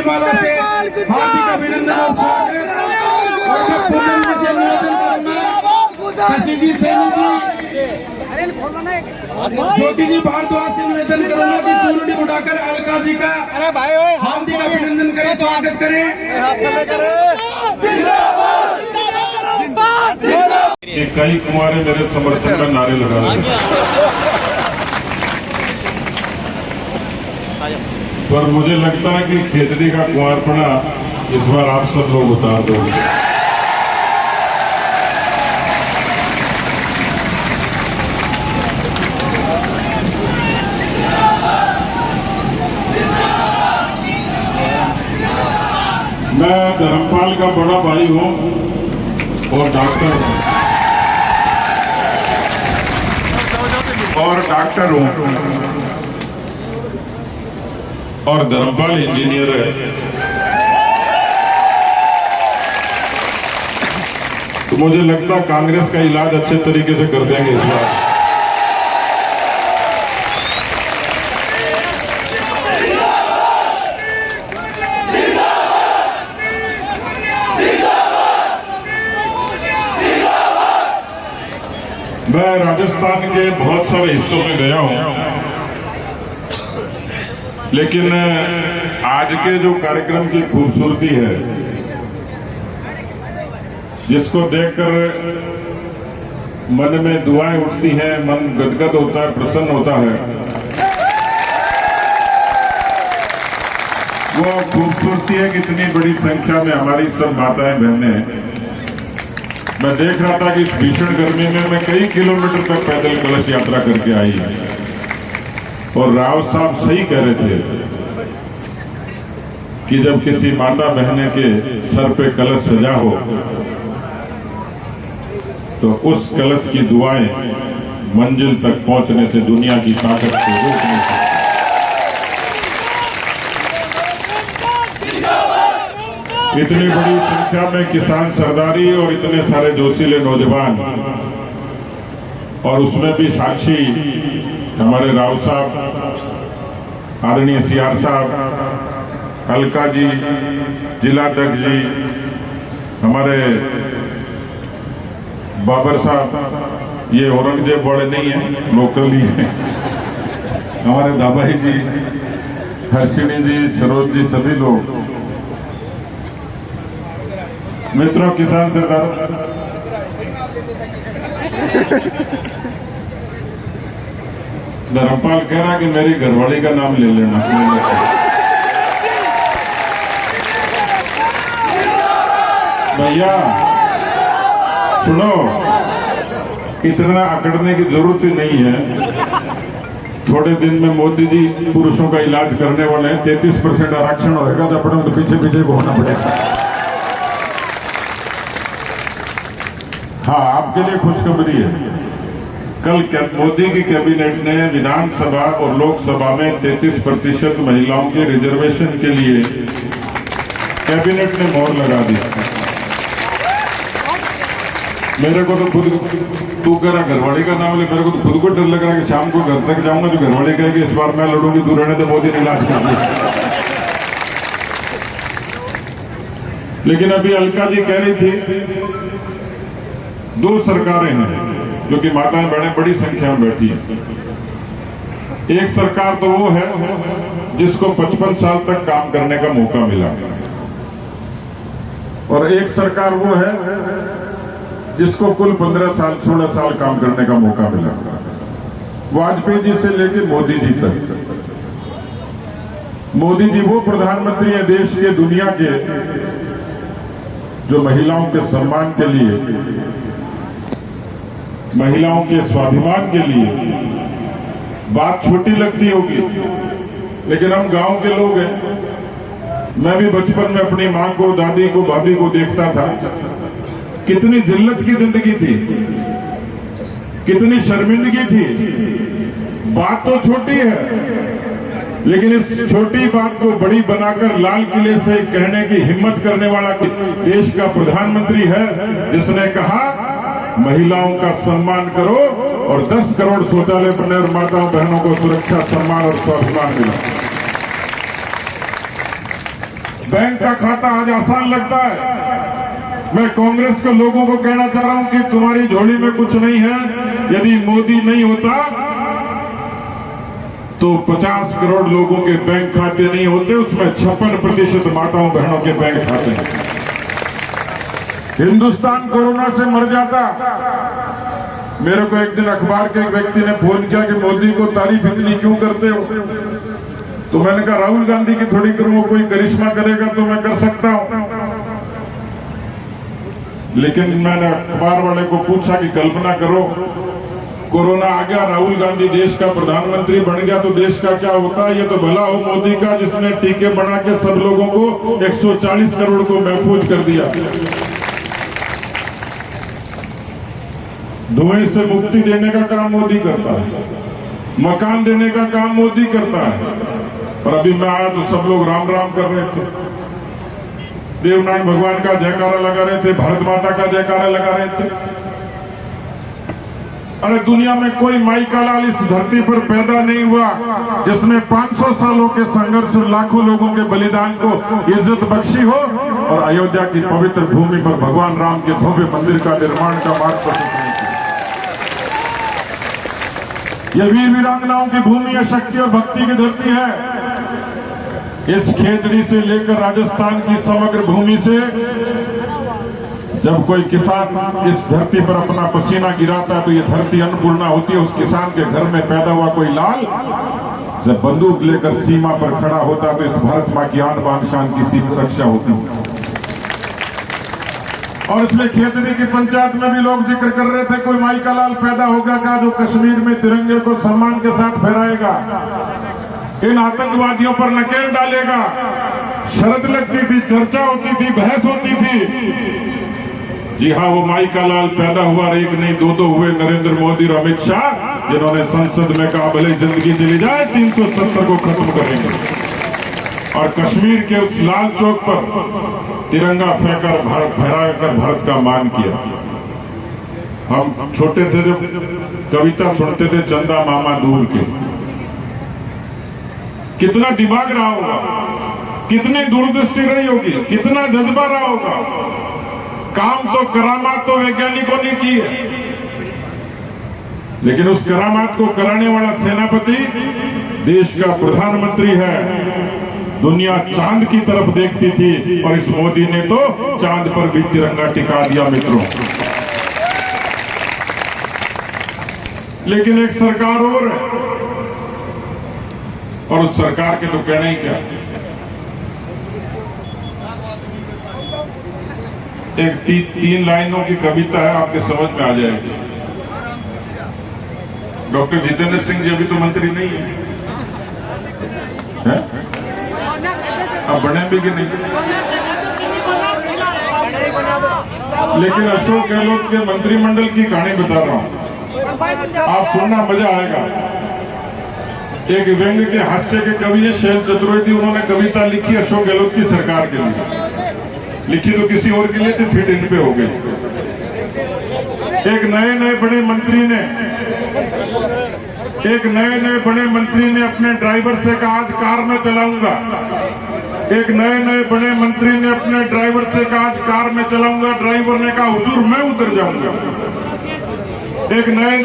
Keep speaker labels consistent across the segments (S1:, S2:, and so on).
S1: माला से हार्दिक अभिनंदन और स्वागत। और मैं पूजन जी से निवेदन करूंगा, शशि जी, सैनी जी, ज्योति जी भारद्वाज से निवेदन करूंगा कि चूरनी उठाकर अलका जी का हार्दिक अभिनंदन करें, स्वागत करें।
S2: कि कई कुंवारे मेरे समर्थन में नारे लगा रहे, पर मुझे लगता है कि खेतड़ी का कुंवारपना इस बार आप सब लोग उतार दोगे। मैं धर्मपाल का बड़ा भाई हूं और डॉक्टर हूं और धर्मपाल इंजीनियर है। तो मुझे लगता है कांग्रेस का इलाज अच्छे तरीके से कर देंगे इस बार। मैं राजस्थान के बहुत सारे हिस्सों में गया हूं, लेकिन आज के जो कार्यक्रम की खूबसूरती है, जिसको देखकर मन में दुआएं उठती हैं, मन गदगद होता है, प्रसन्न होता है, वो खूबसूरती है कि इतनी बड़ी संख्या में हमारी सब माताएं बहनें। मैं देख रहा था कि इस भीषण गर्मी में मैं कई किलोमीटर तक पैदल कलश यात्रा करके आई है, और राव साहब सही कह रहे थे कि जब किसी माता बहने के सर पे कलश सजा हो तो उस कलश की दुआएं मंजिल तक पहुंचने से दुनिया की ताकत को रोक नहीं सकती। इतनी बड़ी संख्या में किसान सरदारी और इतने सारे जोशीले नौजवान, और उसमें भी साक्षी हमारे राव साहब, आदरणीय सीआर साहब, अलका जी, जिलाध्यक्ष जी, हमारे बाबर साहब, ये औरंगजेब बड़े नहीं है, लोकल ही है, हमारे दाबाई जी, हर्षिणी जी, सरोज जी, सभी लोग मित्रों, किसान सरदार, धर्मपाल कह रहा कि मेरी घरवाली का नाम ले लेना। भैया सुनो, इतना अकड़ने की जरूरत ही नहीं है। थोड़े दिन में मोदी जी पुरुषों का इलाज करने वाले हैं, 33% आरक्षण होगा तो अपने तो पीछे पीछे घूमना पड़ेगा। हाँ, आपके लिए खुशखबरी है, कल मोदी की कैबिनेट ने विधानसभा और लोकसभा में 33% महिलाओं के रिजर्वेशन के लिए कैबिनेट ने मोहर लगा दी। मेरे को तो खुद, तू कह रहा घरवाली का नाम ले, मेरे को तो खुद को डर लग रहा है कि शाम को घर तक जाऊंगा तो घरवाली कहेगी इस बार मैं लड़ूंगी, तू रहने तो मोदी ने इलाज कर दिया। लेकिन अभी अलका जी कह रही थी, दो सरकारें हैं जो कि माताएं बहनें बड़ी संख्या में बैठी हैं। एक सरकार तो वो है जिसको 55 साल तक काम करने का मौका मिला, और एक सरकार वो है जिसको कुल 15 साल 16 साल काम करने का मौका मिला, वाजपेयी जी से लेकर मोदी जी तक। मोदी जी वो प्रधानमंत्री हैं देश के, दुनिया के, जो महिलाओं के सम्मान के लिए, महिलाओं के स्वाभिमान के लिए, बात छोटी लगती होगी लेकिन हम गांव के लोग हैं। मैं भी बचपन में अपनी मां को, दादी को, भाभी को देखता था, कितनी जिल्लत की जिंदगी थी, कितनी शर्मिंदगी थी। बात तो छोटी है, लेकिन इस छोटी बात को बड़ी बनाकर लाल किले से कहने की हिम्मत करने वाला देश का प्रधानमंत्री है, जिसने कहा महिलाओं का सम्मान करो और 10 करोड़ शौचालय बने और माताओं बहनों को सुरक्षा, सम्मान और स्वाभिमान मिला। बैंक का खाता आज आसान लगता है। मैं कांग्रेस के लोगों को कहना चाह रहा हूं कि तुम्हारी झोली में कुछ नहीं है। यदि मोदी नहीं होता तो 50 करोड़ लोगों के बैंक खाते नहीं होते, उसमें 56% माताओं बहनों के बैंक खाते हैं। हिंदुस्तान कोरोना से मर जाता। मेरे को एक दिन अखबार के एक व्यक्ति ने फोन किया कि मोदी को तारीफ इतनी क्यों करते हो? तो मैंने कहा राहुल गांधी की थोड़ी करूं, वो कोई करिश्मा करेगा तो मैं कर सकता हूं। लेकिन मैंने अखबार वाले को पूछा कि कल्पना करो कोरोना आ गया, राहुल गांधी देश का प्रधानमंत्री बन गया तो देश का क्या होता? ये तो भला हो मोदी का जिसने टीके बना के सब लोगों को 140 करोड़ को महफूज कर दिया। धुएं से मुक्ति देने का काम मोदी करता है, मकान देने का काम मोदी करता है। और अभी मैं आया तो सब लोग राम राम कर रहे थे, देवनारायण भगवान का जयकारा लगा रहे थे, भारत माता का जयकारा लगा रहे थे। अरे दुनिया में कोई माई का लाल इस धरती पर पैदा नहीं हुआ जिसने 500 सालों के संघर्ष और लाखों लोगों के बलिदान को इज्जत बख्शी हो और अयोध्या की पवित्र भूमि पर भगवान राम के भव्य मंदिर का निर्माण का मार्ग प्रशस्त नहीं किया। यह वीर वीरांगनाओं की भूमि है, शक्ति और भक्ति की धरती है। इस खेतड़ी से लेकर राजस्थान की समग्र भूमि से जब कोई किसान इस धरती पर अपना पसीना गिराता है तो ये धरती अन्नपूर्णा होती है। उस किसान के घर में पैदा हुआ कोई लाल जब बंदूक लेकर सीमा पर खड़ा होता तो इस भारत मां की आन बान शान की सीमा रक्षा होती। और इसलिए खेतड़ी की पंचायत में भी लोग जिक्र कर रहे थे कोई माई का लाल पैदा होगा क्या जो कश्मीर में तिरंगे को सम्मान के साथ फहराएगा, इन आतंकवादियों पर नकेल डालेगा। शरत लगती थी, चर्चा होती थी, बहस होती थी। जी हाँ, वो माई का लाल पैदा हुआ, एक नहीं दो हुए नरेंद्र मोदी और अमित शाह, जिन्होंने संसद में कहा भले जिंदगी चली जाए 370 को खत्म करेंगे। और कश्मीर के उस लाल चौक पर तिरंगा फहराकर भारत का मान किया। हम छोटे थे जब कविता सुनते थे चंदा मामा दूर के, कितना दिमाग रहा होगा, कितनी दूरदृष्टि रही होगी, कितना जज्बा रहा होगा। काम तो करामात तो वैज्ञानिकों ने की है, लेकिन उस करामात को कराने वाला सेनापति देश का प्रधानमंत्री है। दुनिया चांद की तरफ देखती थी और इस मोदी ने तो चांद पर भी तिरंगा टिका दिया मित्रों। लेकिन एक सरकार और है, और उस सरकार के तो कहना ही क्या। एक 3 लाइनों की कविता है, आपके समझ में आ जाएगी। डॉक्टर जितेंद्र सिंह जी अभी तो मंत्री नहीं है? अब बने भी कि नहीं? लेकिन अशोक गहलोत के मंत्रिमंडल की कहानी बता रहा हूं, आप सुनना मजा आएगा। एक व्यंग के हास्य के कवि है शैल चतुर्वेदी, उन्होंने कविता लिखी अशोक गहलोत की सरकार के लिए। लिखी तो किसी और के लिए थी, फिर इन पे हो गई। एक नए बड़े मंत्री ने अपने ड्राइवर से कहा आज कार में चलाऊंगा। एक नए बड़े मंत्री ने अपने ड्राइवर से कहा आज कार में चलाऊंगा। ड्राइवर ने कहा हुजूर मैं उतर जाऊंगा। एक नए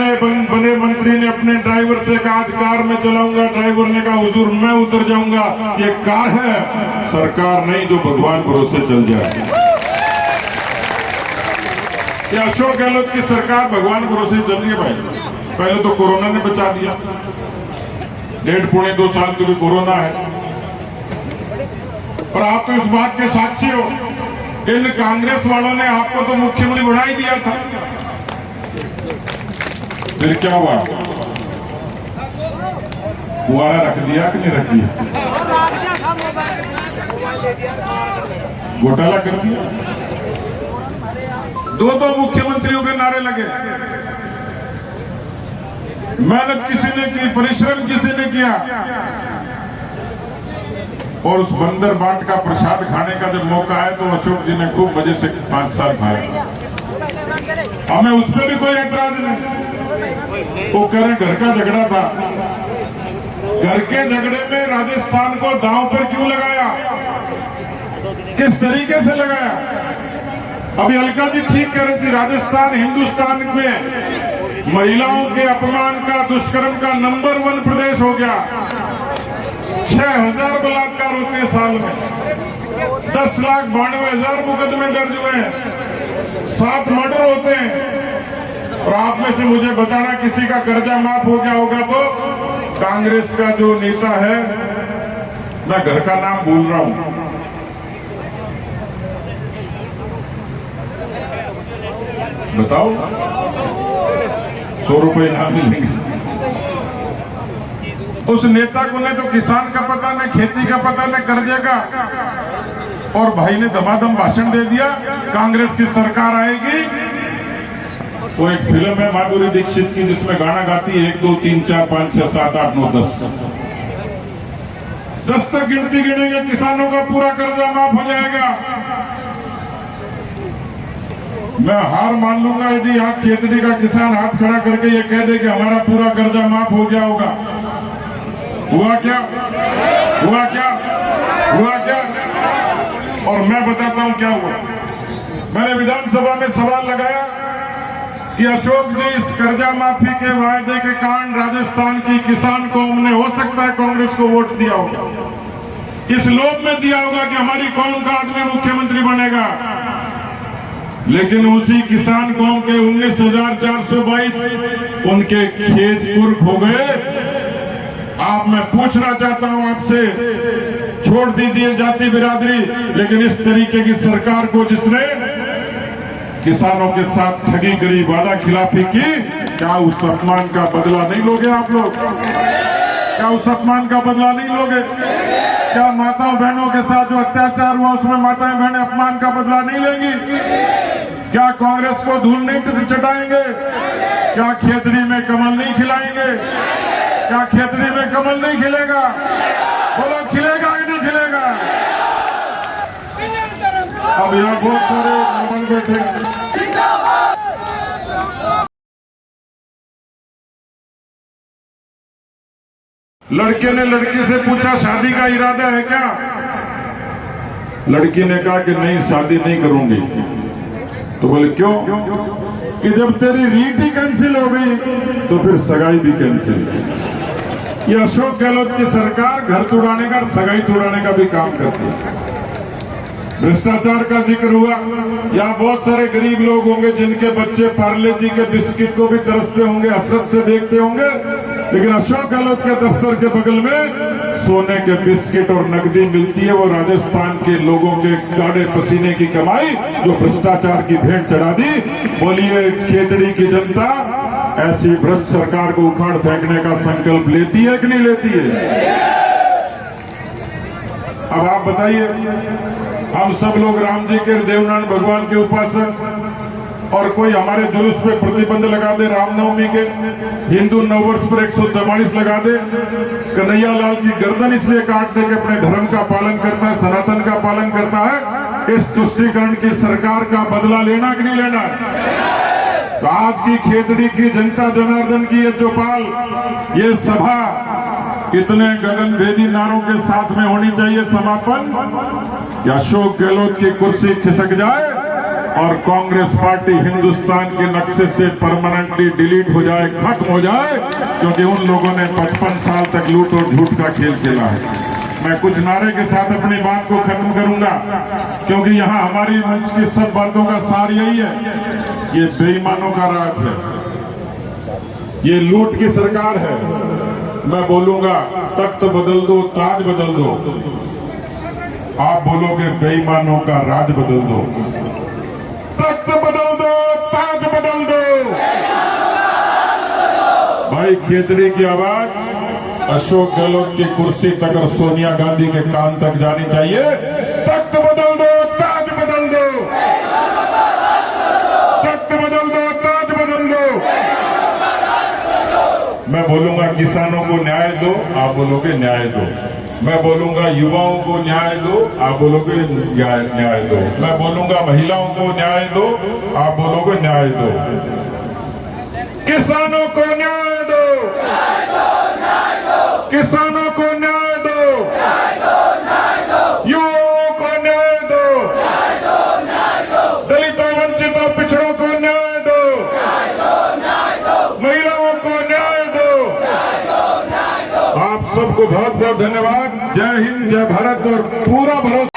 S2: बने मंत्री ने अपने ड्राइवर से कहा आज कार में चलाऊंगा। ड्राइवर ने कहा हुजूर मैं उतर जाऊंगा। ये कार है, सरकार नहीं जो भगवान भरोसे चल जाए। ये अशोक गहलोत की सरकार भगवान भरोसे चल रही है भाई। पहले तो कोरोना ने बचा दिया, 1.5-2 साल तो कोरोना है। और आप तो इस बात के साक्षी हो, इन कांग्रेस वालों ने आपको तो मुख्यमंत्री बना ही दिया था। फिर क्या हुआ? कुआरा रख दिया कि नहीं रख दिया? घोटाला कर दिया। 2 मुख्यमंत्रियों के नारे लगे। मेहनत किसी ने की, परिश्रम किसी ने किया। और उस बंदर बाट का प्रसाद खाने का जब मौका आया तो अशोक जी ने खूब मजे से 5 साल खाया। हमें उस पर भी कोई ऐतराज नहीं। वो कह रहे घर का झगड़ा था, घर के झगड़े में राजस्थान को दांव पर क्यों लगाया? किस तरीके से लगाया। अभी अलका जी ठीक कह रही थी, राजस्थान हिंदुस्तान में महिलाओं के अपमान का, दुष्कर्म का नंबर 1 प्रदेश हो गया। 6000 बलात्कार होते हैं साल में, 10,92,000 मुकदमे दर्ज हुए हैं, 7 मर्डर होते हैं। और आप में से मुझे बताना किसी का कर्जा माफ हो गया होगा तो कांग्रेस का जो नेता है, मैं घर का नाम भूल रहा हूं, बताओ, 100 रुपए इनाम मिलेंगे। उस नेता को न तो किसान का पता, न खेती का पता, न कर्जे का, और भाई ने धमाधम भाषण दे दिया कांग्रेस की सरकार आएगी। वो एक फिल्म है माधुरी दीक्षित की जिसमें गाना गाती है 1 2 3 4 5 6 7 8 9 10 10 तक गिनती गिनेंगे, किसानों का पूरा कर्जा माफ हो जाएगा। मैं हार मान लूंगा यदि आप खेतड़ी का किसान हाथ खड़ा करके ये कह दे कि हमारा पूरा कर्जा माफ हो गया होगा। हुआ क्या? हुआ क्या? हुआ क्या? और मैं बताता हूं क्या हुआ। मैंने विधानसभा में सवाल लगाया कि अशोक जी, इस कर्जा माफी के वायदे के कारण राजस्थान की किसान कौम ने हो सकता है कांग्रेस को वोट दिया होगा, इस लोभ में दिया होगा कि हमारी कौम का आदमी मुख्यमंत्री बनेगा। लेकिन उसी किसान कौम के 19,422 उनके खेत कुर्क हो गए। आप, मैं पूछना चाहता हूं आपसे, छोड़ दीजिए जाति बिरादरी, लेकिन इस तरीके की सरकार को जिसने किसानों के साथ ठगी करी, वादा खिलाफी की, क्या उस अपमान का बदला नहीं लोगे आप लोग? क्या उस अपमान का बदला नहीं लोगे? क्या माताओं बहनों के साथ जो अत्याचार हुआ उसमें माताएं बहनें अपमान का बदला नहीं लेंगी? क्या कांग्रेस को धूल नहीं चटाएंगे? क्या खेतड़ी में कमल नहीं खिलाएंगे? क्या खेतड़ी में कमल नहीं खिलेगा? बोलो, खिलेगा कि नहीं खिलेगा? अब यहाँ बहुत सारे नौजवान बैठे। लड़के ने लड़की से पूछा, शादी का इरादा है क्या? लड़की ने कहा कि नहीं, शादी नहीं करूंगी। तो बोले क्यों? कि जब तेरी रीट ही कैंसिल हो गई तो फिर सगाई भी कैंसिल। ये अशोक गहलोत की सरकार घर तोड़ाने का, सगाई तोड़ाने का भी काम करती है। भ्रष्टाचार का जिक्र हुआ। यहाँ बहुत सारे गरीब लोग होंगे जिनके बच्चे पार्ले जी के बिस्किट को भी तरसते होंगे, हसरत से देखते होंगे, लेकिन अशोक गहलोत के दफ्तर के बगल में सोने के बिस्किट और नकदी मिलती है। वो राजस्थान के लोगों के गाढ़े पसीने की कमाई जो भ्रष्टाचार की भेंट चढ़ा दी। बोलिए, खेतड़ी की जनता ऐसी भ्रष्ट सरकार को उखाड़ फेंकने का संकल्प लेती है कि नहीं लेती है? अब आप बताइए, हम सब लोग राम जी के, देवनारायण भगवान के उपासक, और कोई हमारे जुलूस पे प्रतिबंध लगा दे रामनवमी के, हिंदू नववर्ष पर 144 लगा दे, कन्हैया लाल की गर्दन इसलिए काट दे कि अपने धर्म का पालन करता है, सनातन का पालन करता है। इस तुष्टीकरण की सरकार का बदला लेना कि नहीं लेना? तो आज की खेतड़ी की जनता जनार्दन की ये चौपाल, ये सभा इतने गगनभेदी नारों के साथ में होनी चाहिए समापन कि अशोक गहलोत की कुर्सी खिसक जाए और कांग्रेस पार्टी हिंदुस्तान के नक्शे से परमानेंटली डिलीट हो जाए, खत्म हो जाए, क्योंकि उन लोगों ने 55 साल तक लूट और झूठ का खेल खेला है। मैं कुछ नारे के साथ अपनी बात को खत्म करूंगा, क्योंकि यहाँ हमारी मंच की सब बातों का सार यही है, ये बेईमानों का राज है, ये लूट की सरकार है। मैं बोलूंगा, तख्त बदल दो, ताज बदल दो। आप बोलोगे बेईमानों का राज बदल दो। तख्त बदल दो, ताज बदल दो। भाई, खेतड़ी की आवाज अशोक गहलोत की कुर्सी तक और सोनिया गांधी के कान तक जानी चाहिए। तख्त बदल दो, ताज बदल दो। तख्त बदल दो, ताज बदल दो। मैं बोलूंगा किसानों को न्याय दो, आप बोलोगे न्याय दो। मैं बोलूंगा युवाओं को न्याय दो, आप बोलोगे न्याय दो। मैं बोलूंगा महिलाओं को न्याय दो, आप बोलोगे न्याय दो। किसानों को न्याय दो, किसानों को न्याय दो, युवाओं को न्याय दो। आपको बहुत बहुत धन्यवाद। जय हिंद, जय भारत और पूरा भरोसा